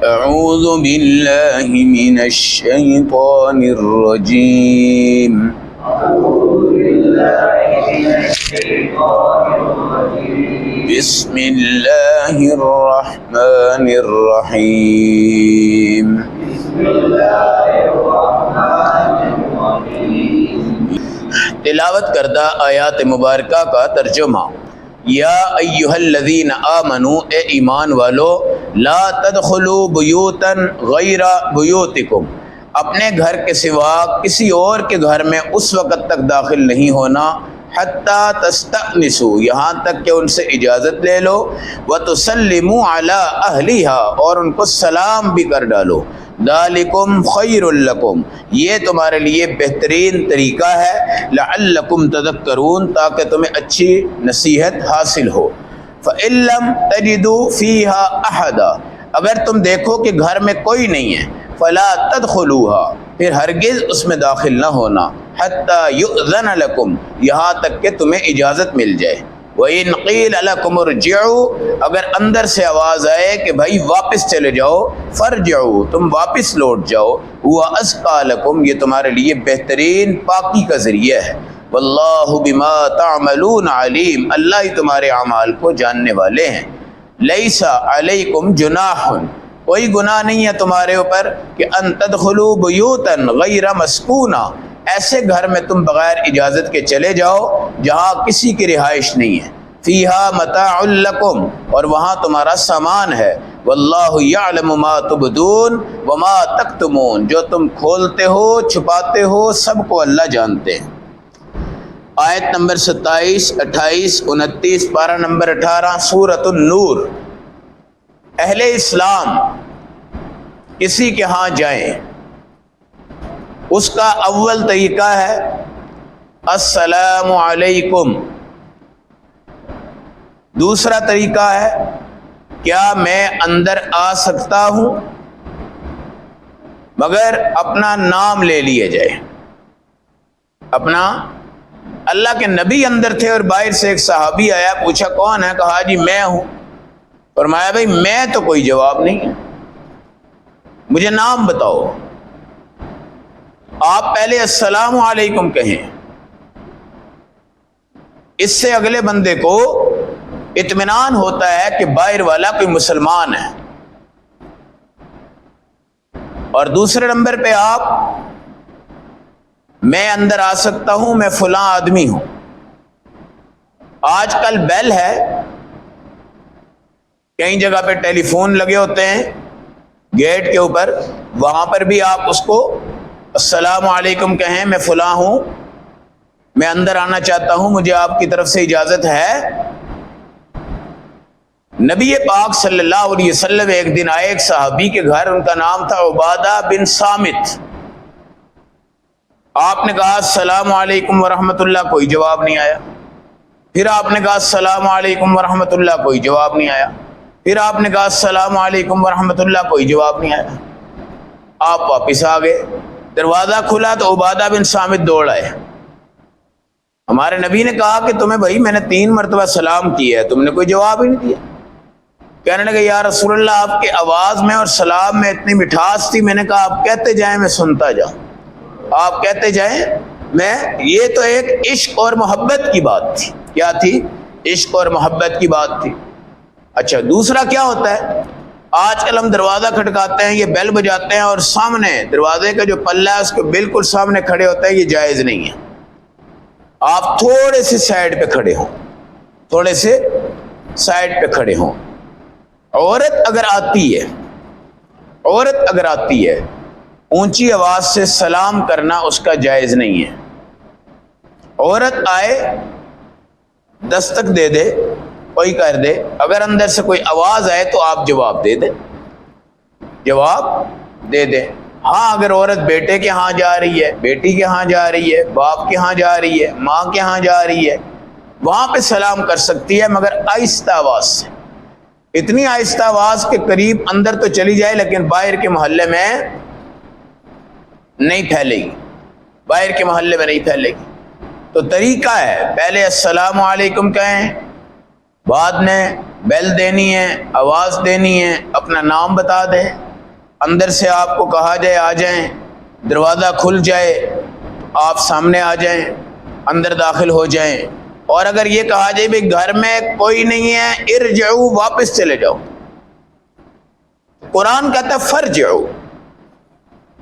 اعوذ باللہ من الشیطان الرجیم بسم اللہ الرحمن الرحیم تلاوت کردہ آیات مبارکہ کا ترجمہ۔ یا ایہا الذین آمنوا، اے ایمان والو، لا تدخلوا بیوتا غیر بیوتکم، اپنے گھر کے سوا کسی اور کے گھر میں اس وقت تک داخل نہیں ہونا، حتی تستأنسوا، یہاں تک کہ ان سے اجازت لے لو، وتسلموا علی اہلہا، اور ان کو سلام بھی کر ڈالو، ذالکم خیر لکم، یہ تمہارے لیے بہترین طریقہ ہے، لعلکم تذکرون، تاکہ تمہیں اچھی نصیحت حاصل ہو۔ فإن لم تجدوا فیہا احدا، اگر تم دیکھو کہ گھر میں کوئی نہیں ہے، فلا تدخلوها، پھر ہرگز اس میں داخل نہ ہونا، حتی یؤذن لکم، یہاں تک کہ تمہیں اجازت مل جائے۔ وَإِنْ قِيلَ لَكُمُ ارْجِعُوا، اگر اندر سے آواز آئے کہ بھائی واپس چلے جاؤ، فَارْجِعُوا، تم واپس لوٹ جاؤ، هُوَ أَزْكَىٰ لَكُمْ، یہ تمہارے لیے بہترین پاکی کا ذریعہ ہے۔ وَاللَّهُ بِمَا تَعْمَلُونَ عَلِيمٌ، اللہ ہی تمہارے اعمال کو جاننے والے ہیں۔ لَيْسَ عَلَيْكُمْ جُنَاحٌ، کوئی گناہ نہیں ہے تمہارے اوپر کہ ان تدخلوا بیوتا غیر مسکونہ، ایسے گھر میں تم بغیر اجازت کے چلے جاؤ جہاں کسی کی رہائش نہیں ہے، فیہا متاع لکم، اور وہاں تمہارا سامان ہے، واللہ یعلم ما تبدون وما تکتمون، جو تم کھولتے ہو چھپاتے ہو سب کو اللہ جانتے ہیں۔ آیت نمبر 27، 28، 29، پارہ نمبر 18، سورۃ النور۔ اہل اسلام کسی کے ہاں جائیں، اس کا اول طریقہ ہے السلام علیکم، دوسرا طریقہ ہے کیا میں اندر آ سکتا ہوں، مگر اپنا نام لے لیے جائے، اپنا، اللہ کے نبی اندر تھے اور باہر سے ایک صحابی آیا، پوچھا کون ہے، کہا جی میں ہوں، فرمایا بھائی میں تو کوئی جواب نہیں ہے، مجھے نام بتاؤ۔ آپ پہلے السلام علیکم کہیں، اس سے اگلے بندے کو اطمینان ہوتا ہے کہ باہر والا کوئی مسلمان ہے، اور دوسرے نمبر پہ آپ میں اندر آ سکتا ہوں، میں فلاں آدمی ہوں۔ آج کل بیل ہے، کئی جگہ پہ ٹیلی فون لگے ہوتے ہیں گیٹ کے اوپر، وہاں پر بھی آپ اس کو السلام علیکم کہیں، میں فلاں ہوں، میں اندر آنا چاہتا ہوں، مجھے آپ کی طرف سے اجازت ہے۔ نبی پاک صلی اللہ علیہ وسلم ایک دن آئے ایک صحابی کے گھر، ان کا نام تھا عبادہ بن صامت۔ آپ نے کہا السلام علیکم ورحمۃ اللہ، کوئی جواب نہیں آیا، پھر آپ نے کہا السلام علیکم ورحمۃ اللہ، کوئی جواب نہیں آیا، پھر آپ نے کہا السلام علیکم ورحمۃ اللہ، کوئی جواب نہیں آیا۔ آپ واپس آ گئے، دروازہ کھلا تو عبادہ بن صامت دوڑ آئے۔ ہمارے نبی نے کہا کہ تمہیں بھائی میں نے 3 مرتبہ سلام کیا ہے، تم نے کوئی جواب ہی نہیں دیا۔ کہنے لگے یا رسول اللہ آپ کی آواز میں اور سلام میں اتنی مٹھاس تھی، میں نے کہا آپ کہتے جائیں میں سنتا جاؤں، آپ کہتے جائیں میں، یہ تو ایک عشق اور محبت کی بات تھی۔ کیا تھی؟ عشق اور محبت کی بات تھی۔ اچھا دوسرا کیا ہوتا ہے، آج کل ہم دروازہ کھٹکاتے ہیں، یہ بیل بجاتے ہیں اور سامنے دروازے کا جو پلہ ہے اس کے بالکل سامنے کھڑے ہوتے ہیں، یہ جائز نہیں ہے۔ آپ تھوڑے سے سائڈ پہ کھڑے ہوں، تھوڑے سے سائڈ پہ کھڑے ہوں۔ عورت اگر آتی ہے اونچی آواز سے سلام کرنا اس کا جائز نہیں ہے۔ عورت آئے دستک دے دے، کوئی کر دے، اگر اندر سے کوئی آواز آئے تو آپ جواب دے دیں، ہاں اگر عورت بیٹے کے ہاں جا رہی ہے، بیٹی کے ہاں جا رہی ہے، باپ کے ہاں جا رہی ہے، ماں کے ہاں جا رہی ہے، وہاں پہ سلام کر سکتی ہے، مگر آہستہ آواز سے، اتنی آہستہ آواز کے قریب اندر تو چلی جائے لیکن باہر کے محلے میں نہیں پھیلے گی، تو طریقہ ہے پہلے السلام علیکم کہیں، بعد میں بیل دینی ہے، آواز دینی ہے، اپنا نام بتا دیں، اندر سے آپ کو کہا جائے آ جائیں، دروازہ کھل جائے، آپ سامنے آ جائیں، اندر داخل ہو جائیں، اور اگر یہ کہا جائے بھائی گھر میں کوئی نہیں ہے، ارجعو، واپس چلے جاؤ، قرآن کہتا ہے فرجعو،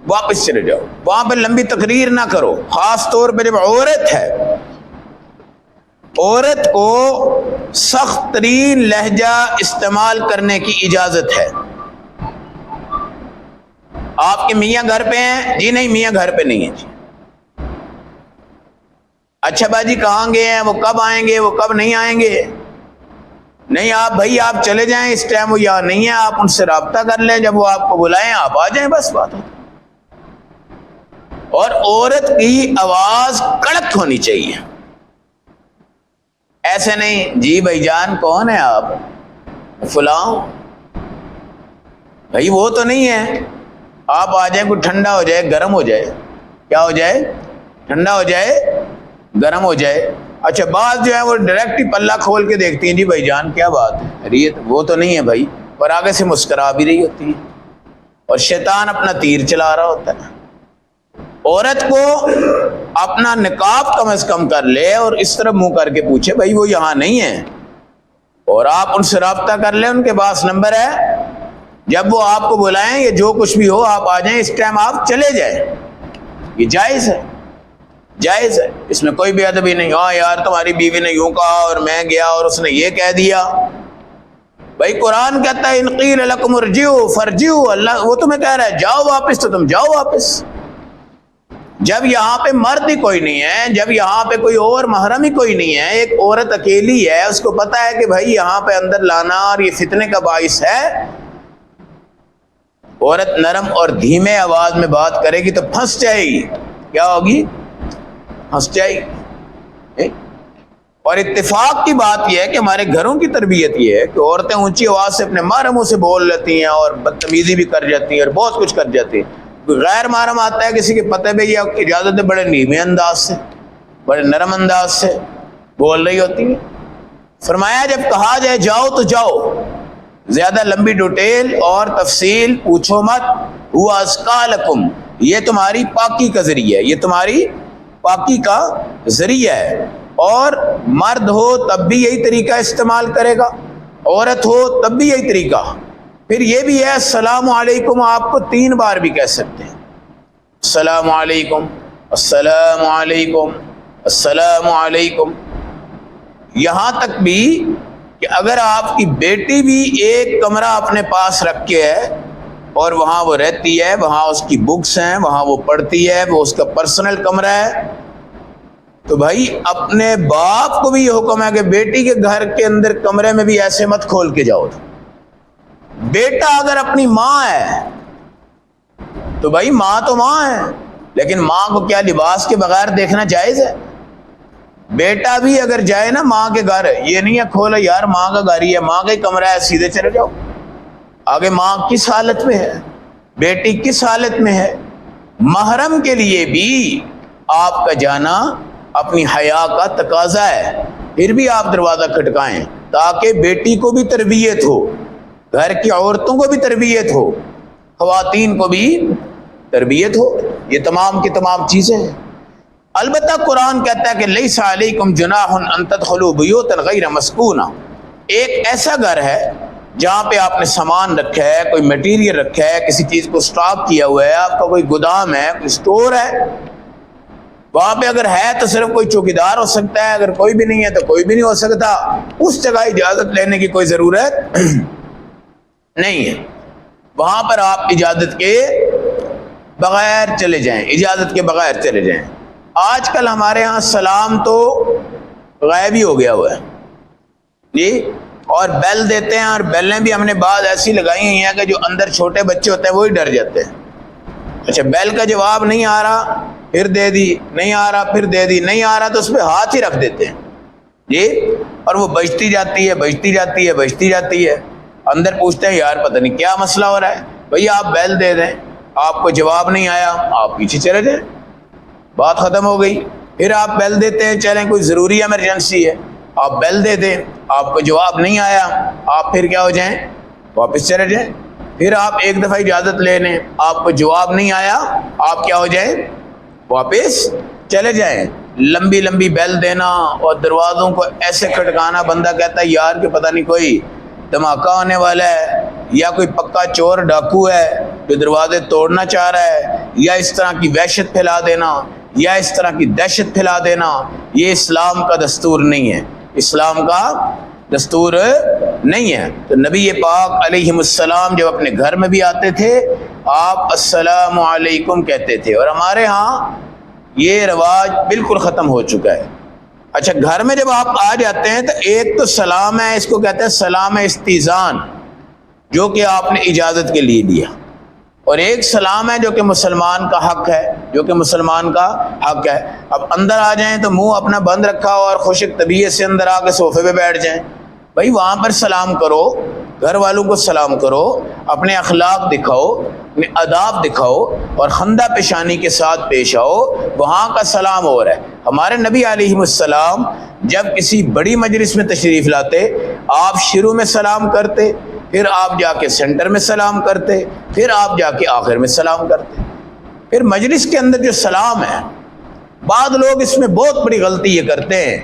واپس چلے جاؤ، وہاں پہ لمبی تقریر نہ کرو، خاص طور پہ جب عورت ہے، عورت کو سخت ترین لہجہ استعمال کرنے کی اجازت ہے۔ آپ کے میاں گھر پہ ہیں؟ جی نہیں، میاں گھر پہ نہیں ہیں جی۔ اچھا باجی کہاں گئے ہیں، وہ کب آئیں گے، وہ کب نہیں آئیں گے؟ نہیں آپ بھائی آپ چلے جائیں، اس ٹائم وہ یہاں نہیں ہے، آپ ان سے رابطہ کر لیں، جب وہ آپ کو بلائیں آپ آ جائیں، بس بات ہو۔ اور عورت کی آواز کڑک ہونی چاہیے، ایسے نہیں جی بھائی جان کون ہے آپ، فلاں، بھائی وہ تو نہیں ہے، آپ آ جائیں، کوئی ٹھنڈا ہو جائے، گرم ہو جائے، کیا ہو جائے، ٹھنڈا ہو جائے، گرم ہو جائے۔ اچھا بعض جو ہے وہ ڈائریکٹ ہی پلہ کھول کے دیکھتی ہیں، جی بھائی جان کیا بات ہے، ارے وہ تو نہیں ہے بھائی، اور آگے سے مسکرا بھی رہی ہوتی ہے، اور شیطان اپنا تیر چلا رہا ہوتا ہے۔ عورت کو اپنا نقاب کم از کم کر لے اور اس طرح منہ کر کے پوچھے بھائی وہ یہاں نہیں ہے، اور آپ ان سے رابطہ کر لیں، ان کے پاس نمبر ہے، جب وہ آپ کو بلائیں یا جو کچھ بھی ہو آپ آ جائیں، اس ٹائم آپ چلے جائیں، یہ جائز ہے، جائز ہے، اس میں کوئی بے ادبی نہیں، ہاں یار تمہاری بیوی نے یوں کہا اور میں گیا اور اس نے یہ کہہ دیا۔ بھائی قرآن کہتا ہے ان قیل لکم ارجعوا فرجعوا، اللہ وہ تمہیں کہہ رہا ہے جاؤ واپس تو تم جاؤ واپس۔ جب یہاں پہ مرد ہی کوئی نہیں ہے، جب یہاں پہ کوئی اور محرم ہی کوئی نہیں ہے، ایک عورت اکیلی ہے، اس کو پتا ہے کہ بھائی یہاں پہ اندر لانا اور یہ فتنے کا باعث ہے، عورت نرم اور دھیمے آواز میں بات کرے گی تو پھنس جائے گی، کیا ہوگی، پھنس جائے گی۔ اور اتفاق کی بات یہ ہے کہ ہمارے گھروں کی تربیت یہ ہے کہ عورتیں اونچی آواز سے اپنے محرموں سے بول لیتی ہیں اور بدتمیزی بھی کر جاتی ہیں اور بہت کچھ کر جاتی ہیں۔ غیر محرم آتا ہے کسی کے پتہ پہ یا اجازت ہے، بڑے نیمے انداز سے، بڑے نرم انداز سے بول رہی ہوتی ہیں۔ فرمایا جب کہا جائے جاؤ تو جاؤ، زیادہ لمبی ڈیٹیل اور تفصیل پوچھو مت، ہوا ازکا لکم، یہ تمہاری پاکی کا ذریعہ ہے، یہ تمہاری پاکی کا ذریعہ ہے۔ اور مرد ہو تب بھی یہی طریقہ استعمال کرے گا، عورت ہو تب بھی یہی طریقہ۔ پھر یہ بھی ہے السلام علیکم آپ کو 3 بار بھی کہہ سکتے ہیں، السلام علیکم، السلام علیکم، السلام علیکم۔ یہاں تک بھی کہ اگر آپ کی بیٹی بھی ایک کمرہ اپنے پاس رکھ کے ہے اور وہاں وہ رہتی ہے، وہاں اس کی بکس ہیں، وہاں وہ پڑھتی ہے، وہ اس کا پرسنل کمرہ ہے، تو بھائی اپنے باپ کو بھی یہ حکم ہے کہ بیٹی کے گھر کے اندر کمرے میں بھی ایسے مت کھول کے جاؤ۔ بیٹا اگر اپنی ماں ہے تو بھائی ماں تو ماں ہے، لیکن ماں کو کیا لباس کے بغیر دیکھنا جائز ہے؟ بیٹا بھی اگر جائے نا ماں کے گھر، یہ نہیں ہے کھولا یار ماں کا گھر ہی ہے، ماں کا ہی کمرہ ہے، سیدھے چلے جاؤ۔ آگے ماں کس حالت میں ہے، بیٹی کس حالت میں ہے، محرم کے لیے بھی آپ کا جانا اپنی حیا کا تقاضا ہے۔ پھر بھی آپ دروازہ کھٹکائیں تاکہ بیٹی کو بھی تربیت ہو، گھر کی عورتوں کو بھی تربیت ہو، خواتین کو بھی تربیت ہو، یہ تمام کی تمام چیزیں ہیں۔ البتہ قرآن کہتا ہے کہ لیس علیکم جناح ان تدخلوا بیوتا غیر مسکونہ، ایک ایسا گھر ہے جہاں پہ آپ نے سامان رکھا ہے، کوئی میٹیریل رکھا ہے، کسی چیز کو سٹاک کیا ہوا ہے، آپ کا کوئی گودام ہے، کوئی سٹور ہے، وہاں پہ اگر ہے تو صرف کوئی چوکیدار ہو سکتا ہے، اگر کوئی بھی نہیں ہے تو کوئی بھی نہیں ہو سکتا، اس جگہ اجازت لینے کی کوئی ضرورت نہیں ہے، وہاں پر آپ اجازت کے بغیر چلے جائیں، اجازت کے بغیر چلے جائیں۔ آج کل ہمارے ہاں سلام تو غائب ہی ہو گیا ہوا ہے جی، اور بیل دیتے ہیں، اور بیلیں بھی ہم نے بعض ایسی لگائی ہوئی ہیں کہ جو اندر چھوٹے بچے ہوتے ہیں وہی ڈر جاتے ہیں۔ اچھا بیل کا جواب نہیں آ رہا پھر دے دی، نہیں آ رہا پھر دے دی، نہیں آ رہا تو اس پہ ہاتھ ہی رکھ دیتے ہیں جی، اور وہ بجتی جاتی ہے، بجتی جاتی ہے، بجتی جاتی ہے، اندر پوچھتے ہیں یار پتہ نہیں کیا مسئلہ ہو رہا ہے، بھئی آپ بیل دے دیں، آپ کو جواب نہیں آیا آپ پیچھے چلے جائیں، بات ختم ہو گئی۔ پھر آپ بیل دیتے ہیں، چلیں کوئی ضروری ایمرجنسی ہے، آپ بیل دے دیں، آپ کو جواب نہیں آیا آپ پھر کیا ہو جائیں، واپس چلے جائیں۔ پھر آپ ایک دفعہ اجازت لے لیں، آپ کو جواب نہیں آیا، آپ کیا ہو جائیں، واپس چلے جائیں۔ لمبی لمبی بیل دینا اور دروازوں کو ایسے کھٹکانا، بندہ کہتا ہے یار کہ پتہ نہیں کوئی دھماکہ ہونے والا ہے، یا کوئی پکا چور ڈاکو ہے جو دروازے توڑنا چاہ رہا ہے، یا اس طرح کی وحشت پھیلا دینا، یا اس طرح کی دہشت پھیلا دینا، یہ اسلام کا دستور نہیں ہے، اسلام کا دستور نہیں ہے۔ تو نبی پاک علیہ السلام جب اپنے گھر میں بھی آتے تھے آپ السلام علیکم کہتے تھے، اور ہمارے ہاں یہ رواج بالکل ختم ہو چکا ہے۔ اچھا، گھر میں جب آپ آ جاتے ہیں تو ایک تو سلام ہے، اس کو کہتے ہیں سلام استئذان، جو کہ آپ نے اجازت کے لیے دیا، اور ایک سلام ہے جو کہ مسلمان کا حق ہے، جو کہ مسلمان کا حق ہے۔ اب اندر آ جائیں تو منہ اپنا بند رکھا ہو اور خشک طبیعت سے اندر آ کے صوفے پہ بیٹھ جائیں، بھائی وہاں پر سلام کرو، گھر والوں کو سلام کرو، اپنے اخلاق دکھاؤ، اپنے آداب دکھاؤ اور خندہ پیشانی کے ساتھ پیش آؤ، وہاں کا سلام ہو رہا ہے۔ ہمارے نبی علیہ السلام جب کسی بڑی مجلس میں تشریف لاتے، آپ شروع میں سلام کرتے، پھر آپ جا کے سینٹر میں سلام کرتے، پھر آپ جا کے آخر میں سلام کرتے۔ پھر مجلس کے اندر جو سلام ہے، بعض لوگ اس میں بہت بڑی غلطی یہ کرتے ہیں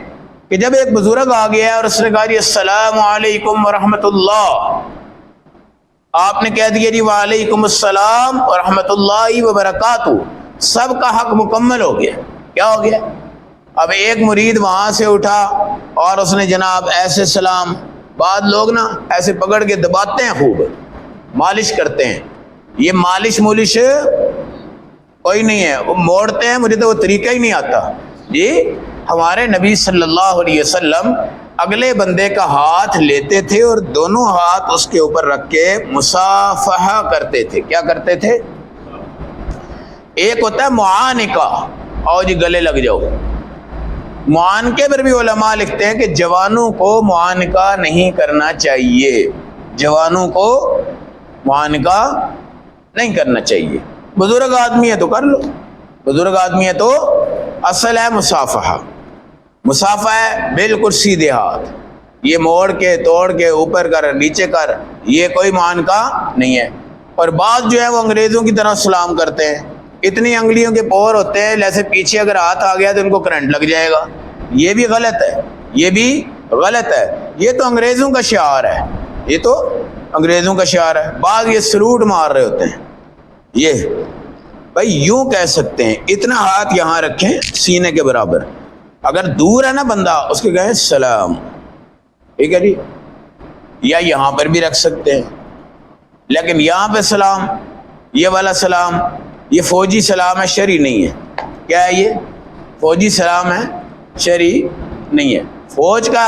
کہ جب ایک بزرگ آ گیا اور اس نے کہا جی السلام علیکم ورحمۃ اللہ، آپ نے کہہ دیا جی وعلیکم السلام ورحمۃ اللہ وبرکاتہ، سب کا حق مکمل ہو گیا۔ کیا ہو گیا؟ اب ایک مرید وہاں سے اٹھا اور اس نے جناب ایسے سلام، بعض لوگ نا ایسے پکڑ کے دباتے ہیں، خوب مالش کرتے ہیں، یہ مالش مولش کوئی نہیں ہے، وہ موڑتے ہیں، مجھے تو وہ طریقہ ہی نہیں آتا جی۔ ہمارے نبی صلی اللہ علیہ وسلم اگلے بندے کا ہاتھ لیتے تھے اور دونوں ہاتھ اس کے اوپر رکھ کے مصافحہ کرتے تھے۔ کیا کرتے تھے؟ ایک ہوتا ہے معانقہ، اور جی گلے لگ جاؤ، معانقے پر بھی علماء لکھتے ہیں کہ جوانوں کو معانقہ نہیں کرنا چاہیے، جوانوں کو معانقہ نہیں کرنا چاہیے۔ بزرگ آدمی ہے تو کر لو، بزرگ آدمی ہے تو اصل ہے مصافحہ۔ مصافحہ ہے بالکل سیدھے ہاتھ، یہ موڑ کے توڑ کے اوپر کر نیچے کر، یہ کوئی معانقہ نہیں ہے۔ اور بعض جو ہے وہ انگریزوں کی طرح سلام کرتے ہیں، اتنی انگلیوں کے پور ہوتے ہیں، جیسے پیچھے اگر ہاتھ آ گیا تو ان کو کرنٹ لگ جائے گا۔ یہ بھی غلط ہے، یہ بھی غلط ہے، یہ تو انگریزوں کا شعار ہے، یہ تو انگریزوں کا شعار ہے۔ بعض یہ سلوٹ مار رہے ہوتے ہیں، یہ بھائی یوں کہہ سکتے ہیں اتنا ہاتھ یہاں رکھیں سینے کے برابر، اگر دور ہے نا بندہ اس کے کہیں سلام، ٹھیک ہے جی، یا یہاں پر بھی رکھ سکتے ہیں، لیکن یہاں پہ سلام، یہ والا سلام، یہ فوجی سلام ہے، شرعی نہیں ہے۔ کیا ہے یہ؟ فوجی سلام ہے، شرعی نہیں ہے۔ فوج کا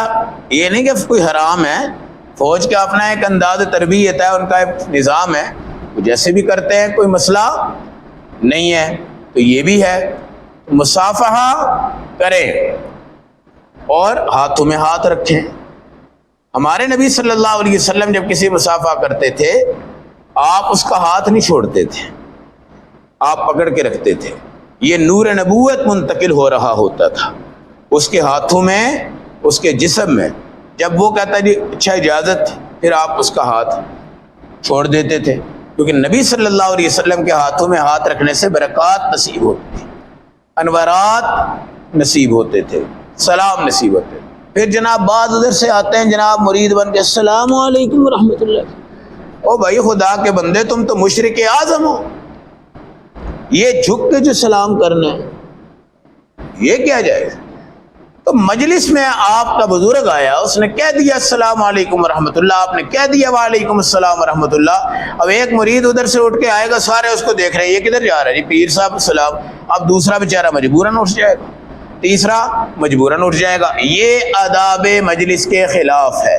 یہ نہیں کہ کوئی حرام ہے، فوج کا اپنا ایک انداز تربیت ہے، ان کا ایک نظام ہے، وہ جیسے بھی کرتے ہیں، کوئی مسئلہ نہیں ہے۔ تو یہ بھی ہے، مصافحہ کریں اور ہاتھوں میں ہاتھ رکھیں۔ ہمارے نبی صلی اللہ علیہ وسلم جب کسی مصافحہ کرتے تھے، آپ اس کا ہاتھ نہیں چھوڑتے تھے، آپ پکڑ کے رکھتے تھے، یہ نور نبوت منتقل ہو رہا ہوتا تھا اس کے ہاتھوں میں، اس کے جسم میں۔ جب وہ کہتا جی اچھا اجازت، پھر آپ اس کا ہاتھ چھوڑ دیتے تھے، کیونکہ نبی صلی اللہ علیہ وسلم کے ہاتھوں میں ہاتھ رکھنے سے برکات نصیب ہوتی تھی، انوارات نصیب ہوتے تھے، سلام نصیب ہوتے تھے۔ پھر جناب بعض ادھر سے آتے ہیں جناب مرید بن کے السلام علیکم ورحمۃ اللہ، او بھائی خدا کے بندے تم تو مشرک اعظم ہو، یہ جھک کے جو سلام کرنا ہے یہ کیا جائے؟ تو مجلس میں آپ کا بزرگ آیا، اس نے کہہ دیا السلام علیکم ورحمۃ اللہ، آپ نے کہہ دیا وعلیکم السلام ورحمۃ اللہ۔ اب ایک مرید ادھر سے اٹھ کے آئے گا، سارے اس کو دیکھ رہے ہیں یہ کدھر جا رہا ہے جی، پیر صاحب سلام۔ اب دوسرا بیچارہ مجبوراً اٹھ جائے گا، تیسرا مجبوراً اٹھ جائے گا، یہ آداب مجلس کے خلاف ہے۔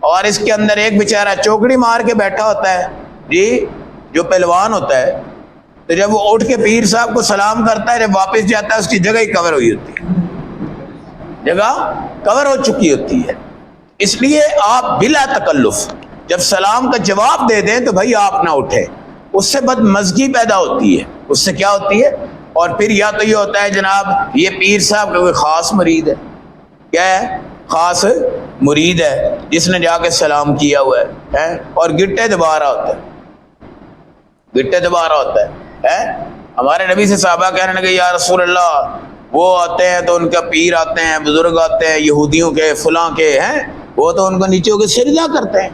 اور اس کے اندر ایک بیچارہ چوکڑی مار کے بیٹھا ہوتا ہے جی، جو پہلوان ہوتا ہے، تو جب وہ اٹھ کے پیر صاحب کو سلام کرتا ہے، جب واپس جاتا ہے اس کی جگہ ہی کور ہوئی ہوتی ہے، جگہ کور ہو چکی ہوتی ہے۔ اس لیے آپ بلا تکلف جب سلام کا جواب دے دیں تو بھائی آپ نہ اٹھیں، اس سے بدمزگی پیدا ہوتی ہے، اس سے کیا ہوتی ہے؟ اور پھر یا تو یہ ہوتا ہے جناب یہ پیر صاحب کا کوئی خاص مرید ہے، کیا ہے؟ خاص مرید ہے جس نے جا کے سلام کیا ہوا ہے اور گٹے دبا رہا ہوتا ہے، گٹے دبا رہا ہوتا ہے۔ ہمارے نبی سے صحابہ کہنے لگے یا رسول اللہ وہ آتے ہیں تو ان کا پیر آتے ہیں، بزرگ آتے ہیں یہودیوں کے فلاں کے ہیں، وہ تو ان کو نیچے ہو کے سجدہ کرتے ہیں،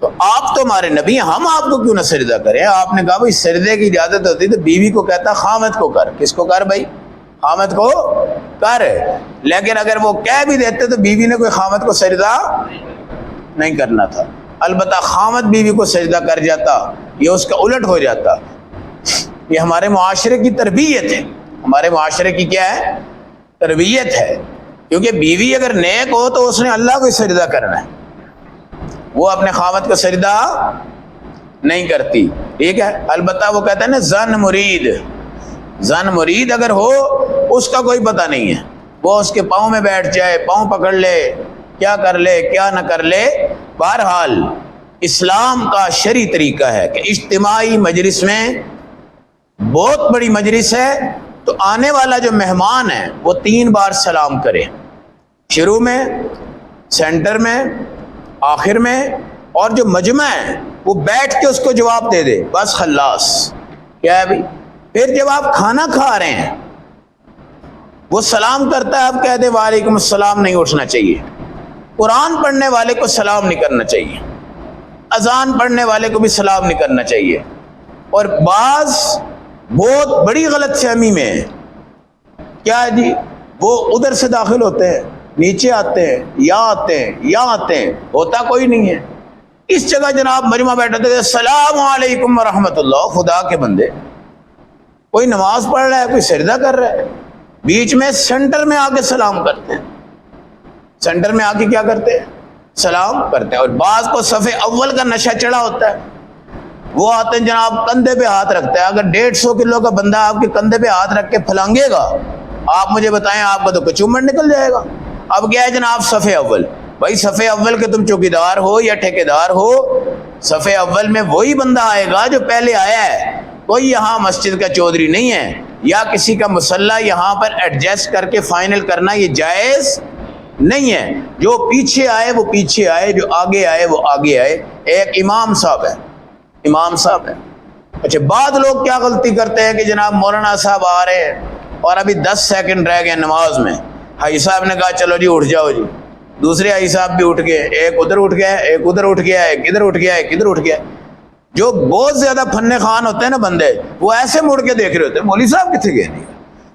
تو آپ تو ہمارے نبی ہیں، ہم آپ کو کیوں نہ سجدہ کریں؟ آپ نے کہا بھائی سجدے کی اجازت ہوتی تو بیوی کو کہتا خامد کو کر۔ کس کو کر بھائی؟ خامد کو کر۔ لیکن اگر وہ کہہ بھی دیتے تو بیوی نے کوئی خامد کو سجدہ نہیں کرنا تھا، البتہ خامد بیوی کو سجدہ کر جاتا، یہ اس کا الٹ ہو جاتا۔ یہ ہمارے معاشرے کی تربیت ہے، ہمارے معاشرے کی کیا ہے؟ تربیت ہے، کیونکہ بیوی اگر نیک ہو تو اس نے اللہ کو سجدہ کرنا ہے، وہ اپنے خامد کو سجدہ نہیں کرتی، ٹھیک ہے۔ البتہ وہ کہتے ہیں نا زن مرید، زن مرید اگر ہو اس کا کوئی پتہ نہیں ہے، وہ اس کے پاؤں میں بیٹھ جائے، پاؤں پکڑ لے، کیا کر لے کیا نہ کر لے۔ بہرحال اسلام کا شرعی طریقہ ہے کہ اجتماعی مجلس میں، بہت بڑی مجلس ہے تو آنے والا جو مہمان ہے وہ 3 بار سلام کرے، شروع میں، سینٹر میں، آخر میں، اور جو مجمع ہے وہ بیٹھ کے اس کو جواب دے دے، بس خلاص۔ کیا ہے بھائی؟ پھر جب آپ کھانا کھا رہے ہیں وہ سلام کرتا ہے، آپ کہہ دیں وعلیکم السلام، نہیں اٹھنا چاہیے۔ قرآن پڑھنے والے کو سلام نہیں کرنا چاہیے، اذان پڑھنے والے کو بھی سلام نہیں کرنا چاہیے۔ اور بعض بہت بڑی غلط فہمی میں ہے، کیا ہے جی، وہ ادھر سے داخل ہوتے ہیں، نیچے آتے ہیں، یا آتے ہیں، یا آتے ہیں، ہوتا کوئی نہیں ہے۔ اس جگہ جناب مجمع بیٹھے تھے السلام علیکم ورحمۃ اللہ، خدا کے بندے، کوئی نماز پڑھ رہا ہے، کوئی سجدہ کر رہا ہے، بیچ میں سینٹر میں آ کے سلام کرتے ہیں، سینٹر میں آ کے کیا کرتے ہیں؟ سلام کرتے ہیں۔ اور بعض کو صف اول کا نشہ چڑھا ہوتا ہے، وہ آتے ہیں جناب کندھے پہ ہاتھ رکھتا ہے، اگر 150 کلو کا بندہ آپ کے کندھے پہ ہاتھ رکھ کے پھلانگے گا، آپ مجھے بتائیں آپ کا تو کچومر نکل جائے گا۔ اب کیا ہے جناب صف اول، بھائی صف اول کے تم چوکیدار ہو یا ٹھیکیدار ہو، صف اول میں وہی بندہ آئے گا جو پہلے آیا ہے، کوئی یہاں مسجد کا چودھری نہیں ہے، یا کسی کا مصلی یہاں پر ایڈجسٹ کر کے فائنل کرنا یہ جائز نہیں ہے۔ جو پیچھے آئے وہ پیچھے آئے، جو آگے آئے وہ آگے آئے۔ ایک امام صاحب ہے، امام صاحب ہے۔ اچھا بعض لوگ کیا غلطی کرتے ہیں کہ جناب مولانا صاحب آ رہے ہیں اور ابھی 10 سیکنڈ رہ گئے نماز میں، حاجی صاحب نے کہا چلو جی اٹھ جاؤ جی، دوسرے حاجی صاحب بھی اٹھ گئے، ایک ادھر اٹھ گیا، ایک ادھر اٹھ گیا، ایک ادھر اٹھ گیا، ایک ادھر اٹھ گیا۔ جو بہت زیادہ فن خان ہوتے ہیں نا بندے، وہ ایسے مڑ کے دیکھ رہے ہوتے ہیں مولوی صاحب کتنے گئے نہیں۔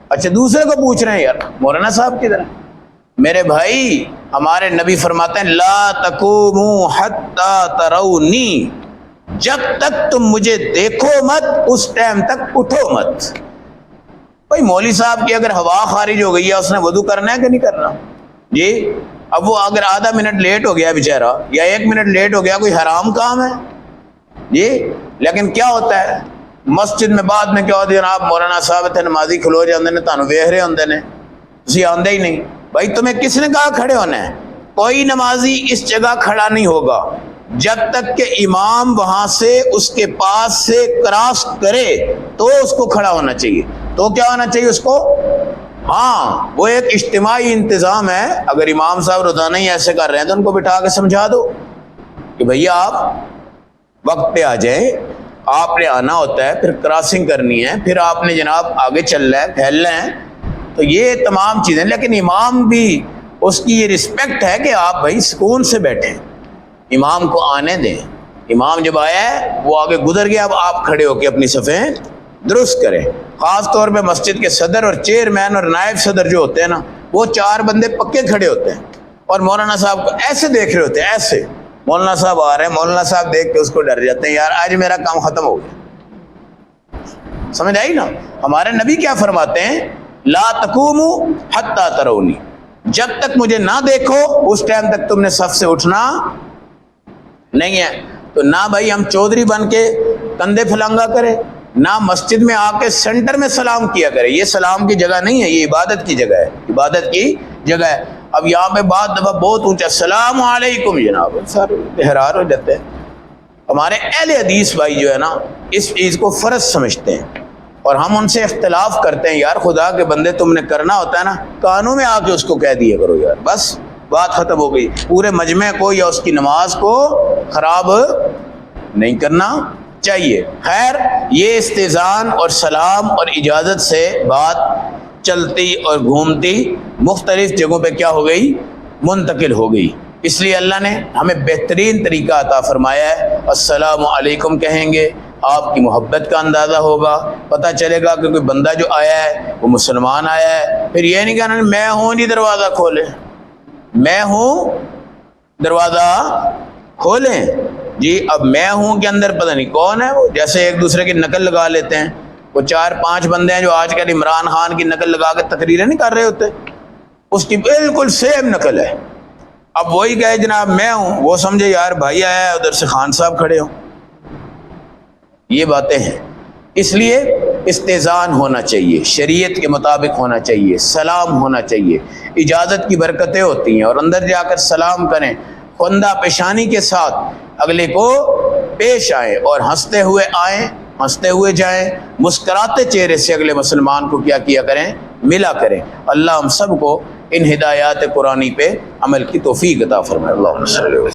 اچھا دوسرے کو پوچھ رہے ہیں یار مولانا صاحب کدھر ہیں؟ میرے بھائی ہمارے نبی فرماتے ہیں لا تقوموا حتی ترونی، جب تک تم مجھے دیکھو مت اس ٹائم تک اٹھو مت۔ بھائی مولوی صاحب کی اگر ہوا خارج ہو گئی ہے اس نے وضو کرنا ہے کہ نہیں کرنا جی؟ اب وہ اگر آدھا منٹ لیٹ ہو گیا بیچارہ یا 1 منٹ لیٹ ہو گیا، کوئی حرام کام ہے جی؟ لیکن کیا ہوتا ہے مسجد میں بعد میں کیا ہوتا ہے جناب مولانا صاحب تھے نمازی کھلو جاندے نے، تانوں ویکھ رہے ہوندے نے، تسی آندے ہی نہیں۔ بھائی تمہیں کس نے کہا کھڑے ہونا ہے؟ کوئی نمازی اس جگہ کھڑا نہیں ہوگا جب تک کہ امام وہاں سے اس کے پاس سے کراس کرے تو اس کو کھڑا ہونا چاہیے۔ تو کیا ہونا چاہیے اس کو؟ ہاں وہ ایک اجتماعی انتظام ہے، اگر امام صاحب روزانہ ہی ایسے کر رہے ہیں تو ان کو بٹھا کے سمجھا دو کہ بھیا آپ وقت پہ آ جائیں، آپ نے آنا ہوتا ہے، پھر کراسنگ کرنی ہے، پھر آپ نے جناب آگے چلنا ہے، پھیلنا ہے، تو یہ تمام چیزیں۔ لیکن امام بھی اس کی یہ رسپیکٹ ہے کہ آپ بھائی سکون سے بیٹھیں، امام کو آنے دیں۔ امام جب آیا ہے وہ آگے گزر گیا، اب آپ کھڑے ہو کے اپنی صفیں درست کریں۔ خاص طور پہ مسجد کے صدر اور چیئرمین اور نائب صدر جو ہوتے ہیں نا، وہ 4 بندے پکے کھڑے ہوتے ہیں اور مولانا صاحب کو ایسے دیکھ رہے ہوتے ہیں، ایسے مولانا صاحب آ رہے ہیں، مولانا صاحب دیکھ کے اس کو ڈر جاتے ہیں، یار آج میرا کام ختم ہو گیا۔ سمجھ آئی نا؟ ہمارے نبی کیا فرماتے ہیں؟ لا تقوموا حتی ترونی، جب تک مجھے نہ دیکھو اس ٹائم تک تم نے صف سے اٹھنا نہیں ہے۔ تو نہ بھائی ہم چودھری بن کے کندھے پھلانگا کرے، نہ مسجد میں آ کے سینٹر میں سلام کیا کرے، یہ سلام کی جگہ نہیں ہے، یہ عبادت کی جگہ ہے، عبادت کی جگہ ہے۔ اب یہاں پہ بعض دفعہ بہت اونچا السلام علیکم جناب، سر احرار ہو جاتے ہیں۔ ہمارے اہل حدیث بھائی جو ہے نا اس چیز کو فرض سمجھتے ہیں اور ہم ان سے اختلاف کرتے ہیں، یار خدا کے بندے تم نے کرنا ہوتا ہے نا کانوں میں آ کے اس کو کہہ دیا کرو یار، بس بات ختم ہو گئی. پورے مجمع کو یا اس کی نماز کو خراب نہیں کرنا چاہیے. خیر یہ استئذان اور سلام اور اجازت سے بات چلتی اور گھومتی مختلف جگہوں پہ کیا ہو گئی؟ منتقل ہو گئی. اس لیے اللہ نے ہمیں بہترین طریقہ عطا فرمایا ہے. السلام علیکم کہیں گے، آپ کی محبت کا اندازہ ہوگا، پتہ چلے گا کہ کوئی بندہ جو آیا ہے وہ مسلمان آیا ہے. پھر یہ نہیں کہنا میں ہوں جی دروازہ کھولیں، میں ہوں دروازہ کھولیں. جی اب میں ہوں کے اندر پتہ نہیں کون ہے وہ، جیسے ایک دوسرے کی نقل لگا لیتے ہیں. وہ 4-5 بندے ہیں جو آج کل عمران خان کی نقل لگا کے تقریریں نہیں کر رہے ہوتے، اس کی بالکل سیم نقل ہے. اب وہی کہے جناب میں ہوں، وہ سمجھے یار بھائی آیا ہے ادھر سے خان صاحب کھڑے ہوں. یہ باتیں ہیں. اس لیے استئذان ہونا چاہیے، شریعت کے مطابق ہونا چاہیے، سلام ہونا چاہیے. اجازت کی برکتیں ہوتی ہیں، اور اندر جا کر سلام کریں، خندہ پیشانی کے ساتھ اگلے کو پیش آئیں اور ہنستے ہوئے آئیں، ہنستے ہوئے جائیں، مسکراتے چہرے سے اگلے مسلمان کو کیا کریں؟ ملا کریں. اللہ ہم سب کو ان ہدایات قرآنی پہ عمل کی توفیق عطا فرمائے. اللہم صلی اللہ علیہ وسلم.